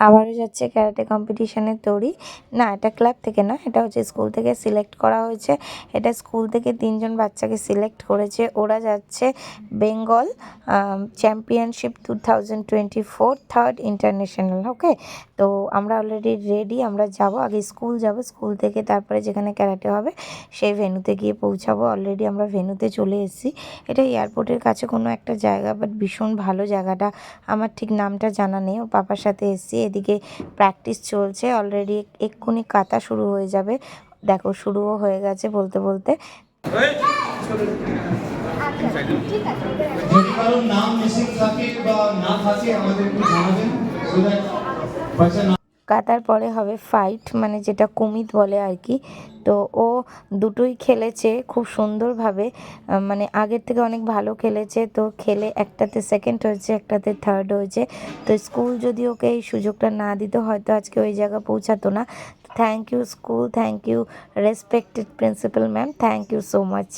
আবারও যাচ্ছে ক্যারাটে কম্পিটিশনের তৈরি। না, এটা ক্লাব থেকে না, এটা হচ্ছে স্কুল থেকে সিলেক্ট করা হয়েছে। এটা স্কুল থেকে 3জন বাচ্চাকে সিলেক্ট করেছে। ওরা যাচ্ছে বেঙ্গল চ্যাম্পিয়নশিপ 2024 থার্ড ইন্টারন্যাশনাল। ওকে, তো আমরা অলরেডি রেডি, আমরা যাব, আগে স্কুল যাব, স্কুল থেকে তারপরে যেখানে ক্যারাটে হবে সেই ভেন্যুতে গিয়ে পৌঁছাবো। অলরেডি আমরা ভেন্যুতে চলে এসেছি। এটা এয়ারপোর্টের কাছে কোনো একটা জায়গা, বাট ভীষণ ভালো জায়গাটা। আমার ঠিক নামটা জানা নেই, ও পাপার সাথে এসেছি। এদিকে প্র্যাকটিস চলছে অলরেডি, এক্ষুনি কাতা শুরু হয়ে যাবে। দেখো শুরুও হয়ে গেছে বলতে বলতে। যদি কারো নাম মিসিং থাকে বা না থাকে আমাদের একটু জানাবেন, সো দ্যাট বাচ্চা না। কাতার পরে হবে ফাইট, মানে যেটা কুমিত বলে আর কি। তো ও দুটোই খেলেছে খুব সুন্দরভাবে, মানে আগের থেকে অনেক ভালো খেলেছে। তো খেলে একটাতে সেকেন্ড হয়েছে, একটাতে থার্ড হয়েছে। তো স্কুল যদি ওকে এই সুযোগটা না দিত হয়তো আজকে ওই জায়গা পৌঁছাতো না। Thank you school, thank you respected principal ma'am, thank you so much.